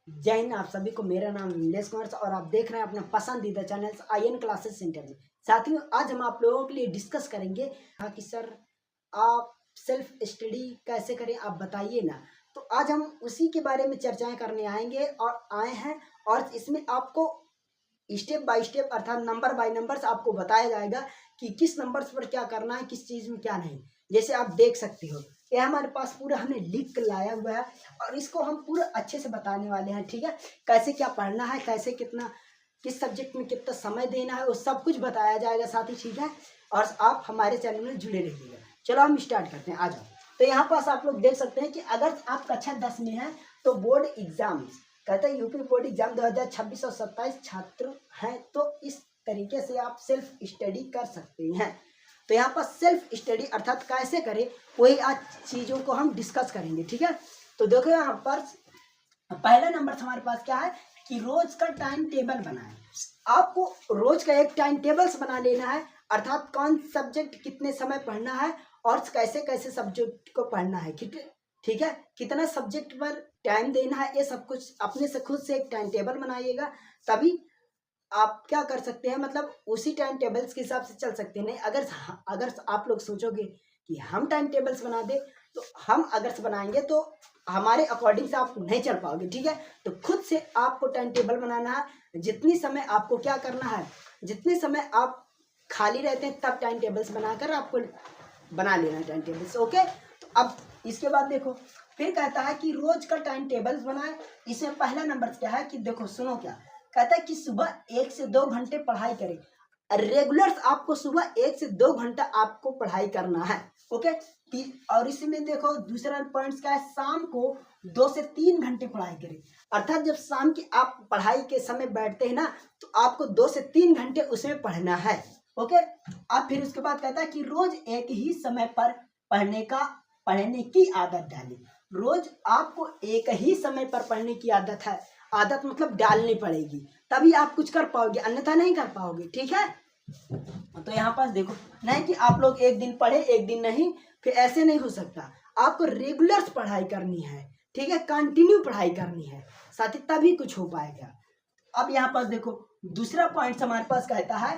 जय हिंद। आप सभी को मेरा नाम नीलेश कुमार और आप देख रहे हैं अपना पसंदीदा चैनल आईएन क्लासेस सेंटर में। साथियों, आज हम आप लोगों के लिए डिस्कस करेंगे कि सर आप सेल्फ स्टडी कैसे करें, आप बताइए ना। तो आज हम उसी के बारे में चर्चाएं करने आएंगे और आए हैं, और इसमें आपको स्टेप बाय स्टेप अर्थात नंबर बाय नंबर्स आपको बताया जाएगा कि किस नंबर्स पर क्या करना है, किस चीज़ में क्या नहीं। जैसे आप देख सकते हो, ये हमारे पास पूरा हमने लिख कर लाया हुआ है और इसको हम पूरा अच्छे से बताने वाले हैं। ठीक है, कैसे क्या पढ़ना है, कैसे कितना किस सब्जेक्ट में कितना समय देना है, वो सब कुछ बताया जाएगा साथ ही। ठीक है, और आप हमारे चैनल में जुड़े रहिएगा। चलो हम स्टार्ट करते हैं, आ जाओ। तो यहाँ पास आप लोग देख सकते हैं कि अगर आप कक्षा 10 में हैं तो बोर्ड एग्जाम्स कहते हैं यूपी बोर्ड एग्जाम 2026 और 27 छात्र हैं, तो इस तरीके से आप सेल्फ स्टडी कर सकते हैं। तो यहाँ पर सेल्फ स्टडी अर्थात कैसे करें, वही आज चीज़ों को हम डिस्कस करेंगे। ठीक है, तो देखो यहाँ पर पहला नंबर हमारे पास क्या है कि रोज का टाइम टेबल बनाएं। आपको रोज का एक टाइम टेबल्स बना लेना है, अर्थात कौन सब्जेक्ट कितने समय पढ़ना है और कैसे कैसे सब्जेक्ट को पढ़ना है। ठीक है, कितना सब्जेक्ट पर टाइम देना है, ये सब कुछ अपने से खुद से एक टाइम टेबल बनाइएगा, तभी आप क्या कर सकते हैं, मतलब उसी टाइम टेबल्स के हिसाब से चल सकते हैं। नहीं अगर अगर आप लोग सोचोगे कि हम टाइम टेबल्स बना दे, तो हम अगर से बनाएंगे तो हमारे अकॉर्डिंग से आप नहीं चल पाओगे। ठीक है, तो खुद से आपको टाइम टेबल बनाना है। जितनी समय आपको क्या करना है, जितने समय आप खाली रहते हैं तब टाइम टेबल्स बनाकर आपको बना लेना है टाइम टेबल्स। ओके, तो अब इसके बाद देखो, फिर कहता है कि रोज का टाइम टेबल्स बनाए। इसमें पहला नंबर क्या है कि देखो सुनो, क्या कहता है कि सुबह 1 से 2 घंटे पढ़ाई करें। रेगुलर आपको सुबह 1 से 2 घंटा आपको पढ़ाई करना है। ओके, और इसमें देखो दूसरा पॉइंट क्या है, शाम को 2 से 3 घंटे पढ़ाई करें। अर्थात जब शाम की आप पढ़ाई के समय बैठते हैं ना, तो आपको 2 से 3 घंटे उसमें पढ़ना है। ओके, अब फिर उसके बाद कहता है कि रोज एक ही समय पर पढ़ने की आदत डालें। रोज आपको एक ही समय पर पढ़ने की आदत है, आदत मतलब डालनी पड़ेगी, तभी आप कुछ कर पाओगे, अन्यथा नहीं कर पाओगे। ठीक है, तो यहाँ पास देखो, नहीं कि आप लोग एक दिन पढ़े एक दिन नहीं, फिर ऐसे नहीं हो सकता। आपको रेगुलर पढ़ाई करनी है। ठीक है, कंटिन्यू पढ़ाई करनी है साथ ही, तभी कुछ हो पाएगा। अब यहाँ पास देखो, दूसरा पॉइंट हमारे पास कहता है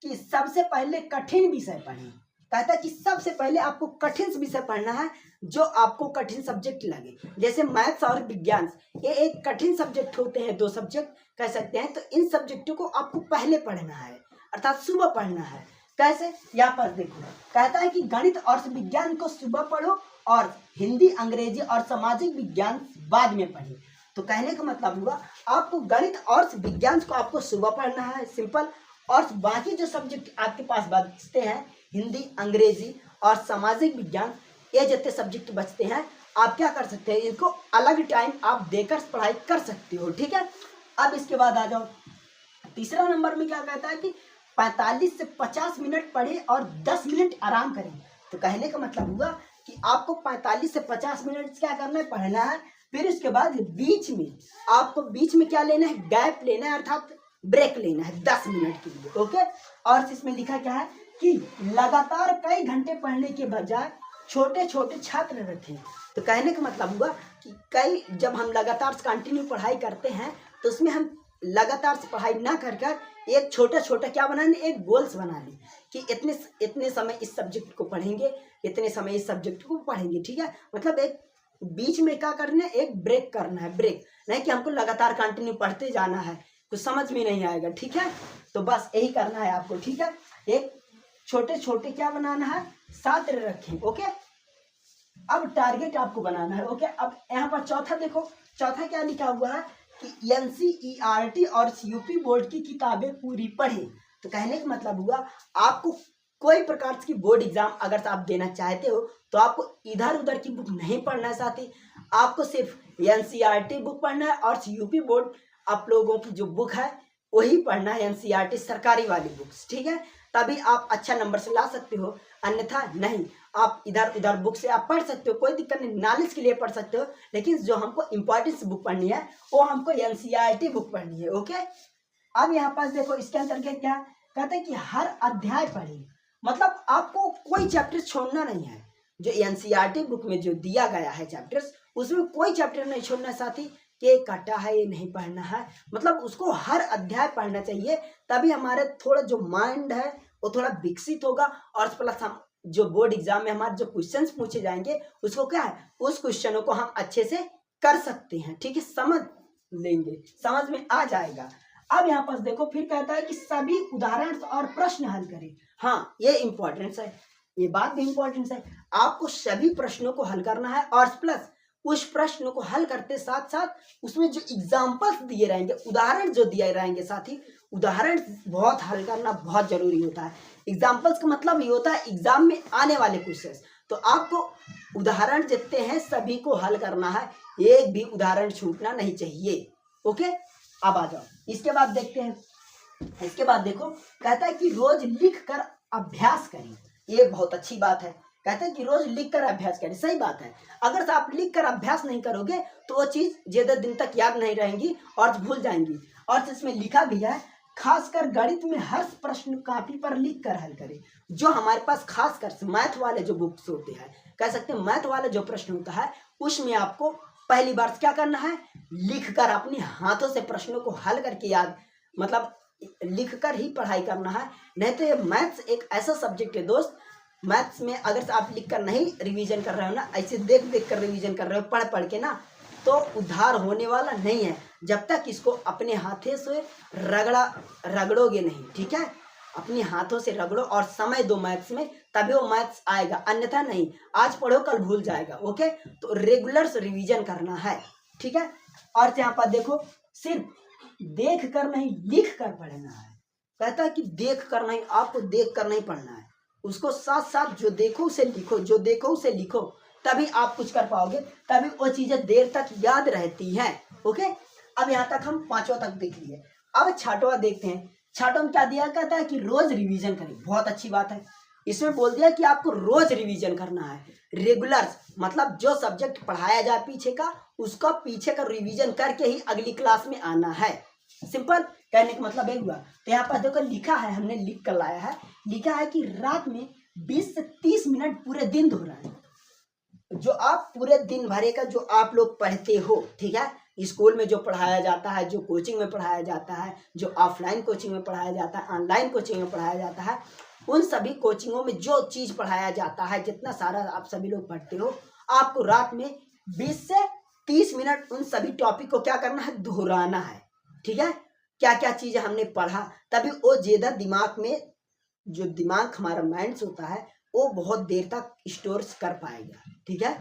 कि सबसे पहले कठिन विषय पढ़ें। कहता है कि सबसे पहले आपको कठिन विषय पढ़ना है, जो आपको कठिन सब्जेक्ट लगे। जैसे मैथ्स और विज्ञान, ये एक कठिन सब्जेक्ट होते हैं, 2 सब्जेक्ट कह सकते हैं। तो इन सब्जेक्टों को आपको पहले पढ़ना है, अर्थात सुबह पढ़ना है। कैसे, यहाँ पर देखो, कहता है कि गणित और विज्ञान को सुबह पढ़ो और हिंदी, अंग्रेजी और सामाजिक विज्ञान बाद में पढ़े। तो कहने का मतलब हुआ, आपको गणित और विज्ञान को आपको सुबह पढ़ना है, सिंपल। और बाकी जो सब्जेक्ट आपके पास बचते हैं, हिंदी, अंग्रेजी और सामाजिक विज्ञान, ये जितने सब्जेक्ट बचते हैं, आप क्या कर सकते हैं, इनको अलग टाइम आप देकर पढ़ाई कर सकते हो। ठीक है, अब इसके बाद आ जाओ, तीसरा नंबर में क्या कहता है कि 45 से 50 मिनट पढ़े और 10 मिनट आराम करें। तो कहने का मतलब हुआ कि आपको 45 से 50 मिनट क्या करना है, पढ़ना है। फिर उसके बाद बीच में आपको क्या लेना है, गैप लेना है, अर्थात ब्रेक लेना है 10 मिनट के लिए। ओके, और इसमें लिखा क्या है कि लगातार कई घंटे पढ़ने के बजाय छोटे छोटे छात्र रखें। तो कहने का मतलब हुआ कि जब हम लगातार कंटिन्यू पढ़ाई करते हैं, तो उसमें हम लगातार से पढ़ाई ना कर एक छोटा छोटा क्या बना लें, एक गोल्स बना लें कि इतने समय इस सब्जेक्ट को पढ़ेंगे, इतने समय इस सब्जेक्ट को पढ़ेंगे। ठीक है, मतलब एक बीच में क्या करना है, एक ब्रेक करना है। ब्रेक नहीं कि हमको लगातार कंटिन्यू पढ़ते जाना है, कुछ समझ में नहीं आएगा। ठीक है, तो बस यही करना है आपको। ठीक है, एक छोटे छोटे क्या बनाना है, साथ रखें। ओके, अब टारगेट आपको बनाना है। ओके, अब यहाँ पर चौथा देखो, चौथा क्या लिखा हुआ है कि एनसीईआरटी और यूपी बोर्ड की किताबें पूरी पढ़ें। तो कहने का मतलब हुआ, आपको कोई प्रकार की बोर्ड एग्जाम अगर आप देना चाहते हो, तो आपको इधर उधर की बुक नहीं पढ़ना है, साथ ही आपको सिर्फ एनसीईआरटी बुक पढ़ना है और यूपी बोर्ड आप लोगों की जो बुक है वही पढ़ना है, एनसीईआरटी सरकारी वाली बुक्स। ठीक है, तभी आप अच्छा नंबर से ला सकते हो, अन्यथा नहीं। आप इधर उधर बुक से आप पढ़ सकते हो, कोई दिक्कत नहीं, नॉलेज के लिए पढ़ सकते हो, लेकिन जो हमको इम्पोर्टेंस बुक पढ़नी है वो हमको एनसीईआरटी बुक पढ़नी है। ओके, अब यहाँ पास देखो, इसके अंदर क्या कहते हैं कि हर अध्याय पढ़ें। मतलब आपको कोई चैप्टर छोड़ना नहीं है, जो एनसीईआरटी बुक में जो दिया गया है चैप्टर्स, उसमें कोई चैप्टर नहीं छोड़ना। साथ ही के काटा है ये नहीं पढ़ना है, मतलब उसको हर अध्याय पढ़ना चाहिए, तभी हमारे थोड़ा जो माइंड है वो थोड़ा विकसित होगा। और प्लस हम जो बोर्ड एग्जाम में हमारे जो क्वेश्चंस पूछे जाएंगे उसको क्या है, उस क्वेश्चनों को हम अच्छे से कर सकते हैं, ठीक है, समझ लेंगे, समझ में आ जाएगा। अब यहाँ पर देखो फिर कहता है कि सभी उदाहरण और प्रश्न हल करें। हाँ, ये इंपॉर्टेंस है, ये बात भी इंपॉर्टेंस है, आपको सभी प्रश्नों को हल करना है। और प्लस उस प्रश्न को हल करते साथ साथ उसमें जो एग्जाम्पल्स दिए रहेंगे, उदाहरण जो दिए रहेंगे, साथ ही उदाहरण बहुत हल करना बहुत जरूरी होता है। एग्जाम्पल्स का मतलब ये होता है एग्जाम में आने वाले क्वेश्चन, तो आपको उदाहरण जितने हैं सभी को हल करना है, एक भी उदाहरण छूटना नहीं चाहिए। ओके, अब आ जाओ इसके बाद देखते हैं। इसके बाद देखो कहता है कि रोज लिख कर अभ्यास करें, ये बहुत अच्छी बात है। कहते हैं कि रोज लिख कर अभ्यास करें, सही बात है। अगर आप लिख कर अभ्यास नहीं करोगे तो वो चीज ज्यादा दिन तक याद नहीं रहेंगी और भूल जाएंगी। और इसमें लिखा गया है खासकर गणित में हर प्रश्न कॉपी पर लिख कर हल करें। जो हमारे पास खासकर मैथ वाले जो बुक्स होते हैं, कह सकते हैं मैथ वाला जो प्रश्न होता है, उसमें आपको पहली बार क्या करना है, लिख कर अपने हाथों से प्रश्नों को हल करके याद, मतलब लिख कर ही पढ़ाई करना है। नहीं तो ये मैथ्स एक ऐसा सब्जेक्ट है दोस्त, मैथ्स में अगर आप लिख कर नहीं रिवीजन कर रहे हो ना, ऐसे देख देख कर रिवीजन कर रहे हो पढ़ पढ़ के ना, तो उद्धार होने वाला नहीं है जब तक इसको अपने हाथों से रगड़ोगे नहीं, ठीक है। अपने हाथों से रगड़ो और समय दो मैथ्स में, तभी वो मैथ्स आएगा, अन्यथा नहीं। आज पढ़ो कल भूल जाएगा। ओके, तो रेगुलर से रिवीजन करना है, ठीक है। और यहाँ पर देखो सिर्फ देख कर नहीं लिख कर पढ़ना है। कहता है कि देख कर नहीं, आपको देख कर नहीं पढ़ना है, उसको साथ साथ जो देखो उसे लिखो, जो देखो उसे लिखो, तभी आप कुछ कर पाओगे, तभी वो चीजें देर तक याद रहती हैं। ओके, अब यहाँ तक हम पांचवा तक देख लिए। अब छठवा देखते हैं। छठवा में क्या दिया, कहता है कि रोज रिवीजन करें, बहुत अच्छी बात है। इसमें बोल दिया कि आपको रोज रिवीजन करना है, रेगुलर, मतलब जो सब्जेक्ट पढ़ाया जाए पीछे का, उसका पीछे का रिवीजन करके ही अगली क्लास में आना है। सिंपल कहने का मतलब एक हुआ। तो यहाँ पर देखो लिखा है, हमने लिख कर लाया है, लिखा है कि रात में 20 से 30 मिनट पूरे दिन दोहराएं। जो आप पूरे दिन भरे का जो आप लोग पढ़ते हो, ठीक है, स्कूल में जो पढ़ाया जाता है, जो कोचिंग में पढ़ाया जाता है, जो ऑफलाइन कोचिंग में पढ़ाया जाता है, ऑनलाइन कोचिंग में पढ़ाया जाता है, उन सभी कोचिंगों में जो चीज पढ़ाया जाता है, जितना सारा आप सभी लोग पढ़ते हो, आपको रात में 20 से 30 मिनट उन सभी टॉपिक को क्या करना है, दोहराना है, ठीक है। क्या क्या चीजें हमने पढ़ा, तभी वो ज्यादा दिमाग में, जो दिमाग हमारा माइंड होता है, वो बहुत देर तक स्टोर कर पाएगा, ठीक है।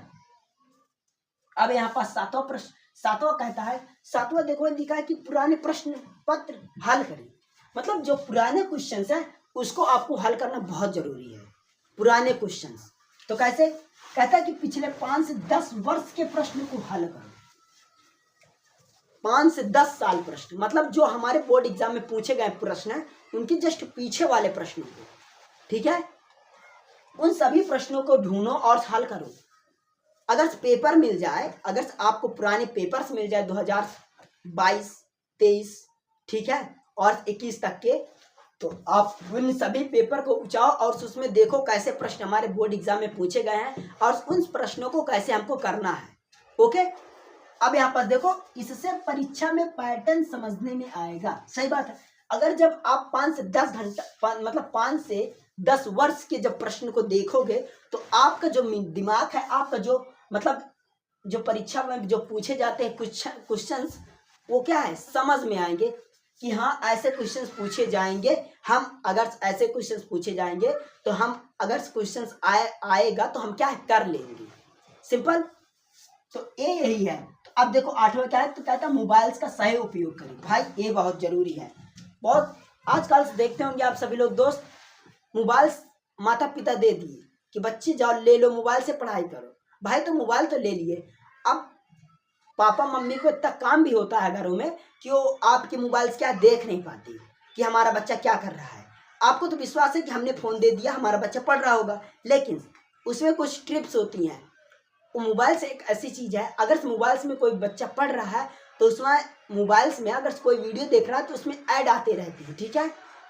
अब यहाँ पर सातवां कहता है, सातवां देखो लिखा है कि पुराने प्रश्न पत्र हल करें। मतलब जो पुराने क्वेश्चंस है उसको आपको हल करना बहुत जरूरी है, पुराने क्वेश्चंस। तो कैसे, कहता है कि पिछले 5 से 10 वर्ष के प्रश्न को हल करो। 5 से 10 साल प्रश्न, मतलब जो हमारे बोर्ड एग्जाम में पूछे गए प्रश्न है, उनके जस्ट पीछे वाले प्रश्नों को, ठीक है, उन सभी प्रश्नों को ढूंढो और हल करो। अगर पेपर मिल जाए, अगर आपको पुराने पेपर्स मिल जाए 2022, 23, ठीक है, और 21 तक के, तो आप उन सभी पेपर को उठाओ और उसमें देखो कैसे प्रश्न हमारे बोर्ड एग्जाम में पूछे गए हैं और उन प्रश्नों को कैसे हमको करना है। ओके, अब यहाँ पर देखो, इससे परीक्षा में पैटर्न समझने में आएगा। सही बात है। अगर जब आप 5 से 10 घंटा, मतलब 5 से 10 वर्ष के जब प्रश्न को देखोगे, तो आपका जो दिमाग है, आपका जो मतलब जो परीक्षा में जो पूछे जाते हैं क्वेश्चंस, वो क्या है, समझ में आएंगे कि हाँ ऐसे क्वेश्चंस पूछे जाएंगे। हम अगर ऐसे क्वेश्चंस पूछे जाएंगे तो हम अगर क्वेश्चंस आएगा तो हम क्या कर लेंगे। सिंपल, तो ये यही है। तो अब देखो 8वां क्या है, तो कहता है मोबाइल्स का सही उपयोग करें। भाई ये बहुत जरूरी है। बहुत आजकल देखते होंगे आप सभी लोग दोस्त, मोबाइल्स माता पिता दे दिए कि बच्चे जाओ ले लो मोबाइल से पढ़ाई करो। भाई तो मोबाइल तो ले लिए, अब पापा मम्मी को इतना काम भी होता है घरों में कि वो आपके मोबाइल से क्या देख नहीं पाती कि हमारा बच्चा क्या कर रहा है। आपको तो विश्वास है कि हमने फ़ोन दे दिया, हमारा बच्चा पढ़ रहा होगा, लेकिन उसमें कुछ ट्रिप्स होती हैं। वो मोबाइल से एक ऐसी चीज़ है, अगर मोबाइल्स में कोई बच्चा पढ़ रहा है तो उसमें मोबाइल्स में अगर कोई वीडियो देख रहा है तो उसमें ऐड आते रहती है, ठीक है।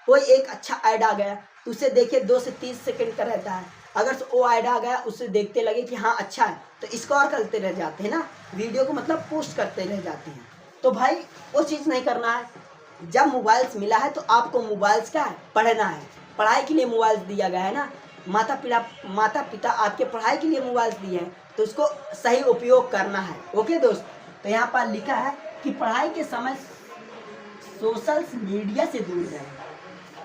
कोई एक अच्छा ऐड आ गया तो उसे देखिए 2 से 30 सेकंड का रहता है, अगर वो आइडिया आ गया उससे देखते लगे कि हाँ अच्छा है तो स्कोर करते रह जाते हैं ना, वीडियो को मतलब पोस्ट करते रह जाते हैं। तो भाई वो चीज़ नहीं करना है। जब मोबाइल्स मिला है तो आपको मोबाइल्स क्या है, पढ़ना है। पढ़ाई के लिए मोबाइल्स दिया गया है ना, माता पिता आपके पढ़ाई के लिए मोबाइल्स दिए हैं तो उसको सही उपयोग करना है। ओके दोस्त, तो यहाँ पर लिखा है कि पढ़ाई के समय सोशल मीडिया से दूर रहें।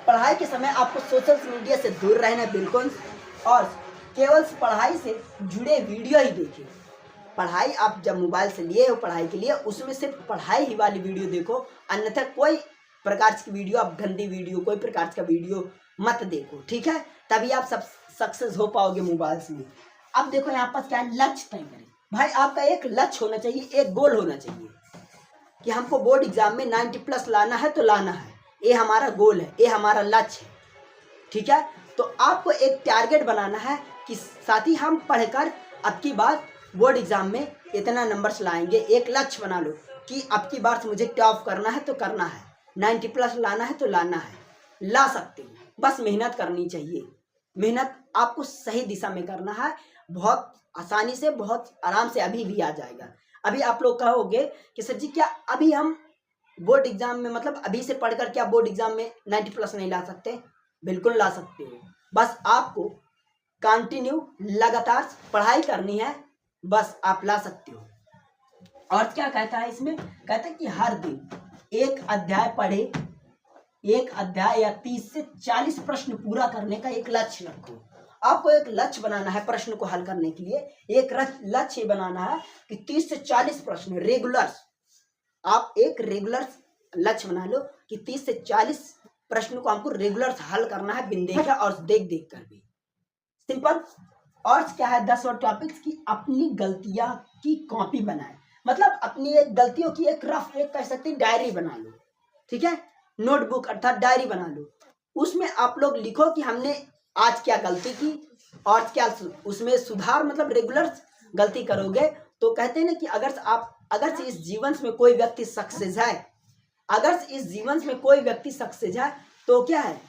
पढ़ाई के समय आपको सोशल मीडिया से दूर रहना बिल्कुल, और केवल पढ़ाई से जुड़े वीडियो ही देखिए। पढ़ाई आप जब मोबाइल से लिए हो पढ़ाई के लिए, उसमें सिर्फ पढ़ाई ही वाली वीडियो देखो, अन्यथा कोई प्रकार की वीडियो, आप गंदी वीडियो, कोई प्रकार का वीडियो मत देखो, ठीक है। तभी आप सब सक्सेस हो पाओगे मोबाइल्स में। अब देखो यहाँ पर क्या लक्ष्य तय करें। भाई आपका एक लक्ष्य होना चाहिए, एक गोल होना चाहिए कि हमको बोर्ड एग्जाम में 90+ लाना है तो लाना है। ये हमारा गोल है, ये हमारा लक्ष्य है, ठीक है। तो आपको एक टारगेट बनाना है कि साथ ही हम पढ़कर अब की बार बोर्ड एग्जाम में इतना नंबर्स लाएंगे। एक लक्ष्य बना लो कि अब की बार मुझे टॉप करना है तो करना है, 90+ लाना है तो लाना है, ला सकते हो। बस मेहनत करनी चाहिए, मेहनत आपको सही दिशा में करना है। बहुत आसानी से, बहुत आराम से अभी भी आ जाएगा। अभी आप लोग कहोगे कि सर जी क्या अभी हम बोर्ड एग्जाम में, मतलब अभी से पढ़कर क्या बोर्ड एग्जाम में 90+ नहीं ला सकते? बिल्कुल ला सकते हो। बस आपको कंटिन्यू लगातार पढ़ाई करनी है, बस आप ला सकते हो। और क्या कहता है इसमें, कहता है कि हर दिन एक अध्याय पढ़े, एक अध्याय या 30 से 40 प्रश्न पूरा करने का एक लक्ष्य रखो। आपको एक लक्ष्य बनाना है प्रश्न को हल करने के लिए। एक लक्ष्य बनाना है कि 30 से 40 प्रश्न रेगुलर, आप एक रेगुलर लक्ष्य बना लो कि 30 से 40 प्रश्नों को हमको रेगुलर हल करना है, बिन देखे और देख देख कर भी। सिंपल। और क्या है 10 और टॉपिक्स की अपनी गलतियां की कॉपी बनाए, मतलब अपनी एक गलतियों की एक रफ, एक कह सकते डायरी बना लो, ठीक है। नोटबुक अर्थात डायरी बना लो, उसमें आप लोग लिखो कि हमने आज क्या गलती की और क्या उसमें सुधार, मतलब रेगुलर गलती करोगे तो कहते हैं ना कि अगर से इस जीवन में कोई व्यक्ति सक्सेस है, अगर इस जीवन में कोई व्यक्ति सक्सेस है तो क्या है,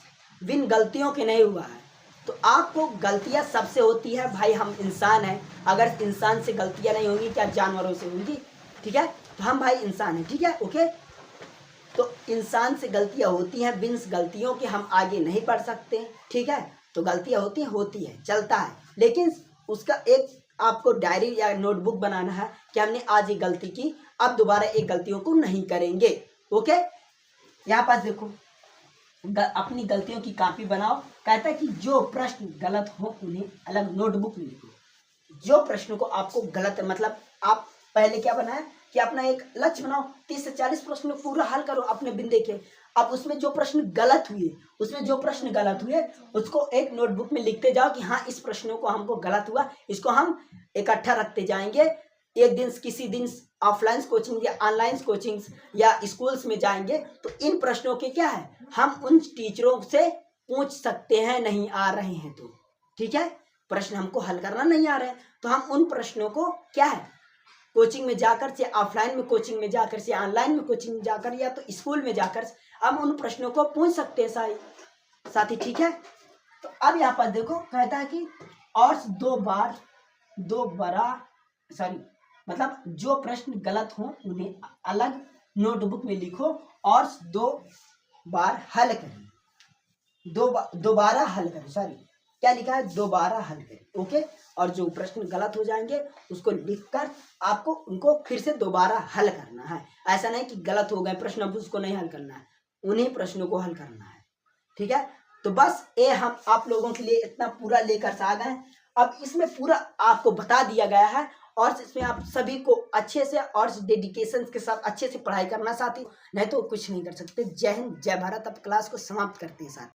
बिन गलतियों के नहीं हुआ है। तो आपको गलतियां सबसे होती है भाई, हम इंसान हैं। अगर इंसान से गलतियां नहीं होंगी क्या जानवरों से होंगी? ठीक है, तो हम भाई इंसान हैं, ठीक है, ओके। तो इंसान से गलतियां होती हैं, बिन गलतियों के हम आगे नहीं बढ़ सकते, ठीक है। तो गलतियां होती है, चलता है, लेकिन उसका एक आपको डायरी या नोटबुक बनाना है कि हमने आज ये गलती की, अब दोबारा एक गलतियों को नहीं करेंगे, ओके। यहाँ पास देखो, अपनी गलतियों की कॉपी बनाओ। कहता है कि जो प्रश्न गलत हो उन्हें अलग नोटबुक में लिखो। जो प्रश्न को आपको गलत, मतलब आप पहले क्या बनाए कि अपना एक लक्ष्य बनाओ, 30 से 40 प्रश्न पूरा हल करो अपने बिन देखे। अब उसमें जो प्रश्न गलत हुए उसको एक नोटबुक में लिखते जाओ कि हाँ इस प्रश्नों को हमको गलत हुआ, इसको हम इकट्ठा रखते जाएंगे। एक दिन किसी दिन ऑफलाइन कोचिंग या ऑनलाइन कोचिंग या स्कूल्स में जाएंगे तो इन प्रश्नों के क्या है, हम उन टीचरों से पूछ सकते हैं, नहीं आ रहे हैं तो, ठीक है, प्रश्न हमको हल करना नहीं आ रहे हैं तो हम उन प्रश्नों को क्या है, कोचिंग में जाकर से, ऑफलाइन में कोचिंग में जाकर से, ऑनलाइन में कोचिंग में जाकर या तो स्कूल में जाकर हम उन प्रश्नों को पूछ सकते हैं साथी, ठीक है। तो अब यहाँ पर देखो कहता है कि और मतलब जो प्रश्न गलत हो उन्हें अलग नोटबुक में लिखो और 2 बार हल करें, दोबारा हल करें, सॉरी क्या लिखा है, दोबारा हल करें, ओके। और जो प्रश्न गलत हो जाएंगे उसको लिखकर आपको उनको फिर से दोबारा हल करना है। ऐसा नहीं कि गलत हो गए प्रश्न अब उसको नहीं हल करना है, उन्हीं प्रश्नों को हल करना है, ठीक है। तो बस ये हम आप लोगों के लिए इतना पूरा लेकर आ गए। अब इसमें पूरा आपको बता दिया गया है और इसमें आप सभी को अच्छे से और डेडिकेशन के साथ अच्छे से पढ़ाई करना साथी, नहीं तो कुछ नहीं कर सकते। जय हिंद, जय भारत। अब क्लास को समाप्त करते हैं साथ।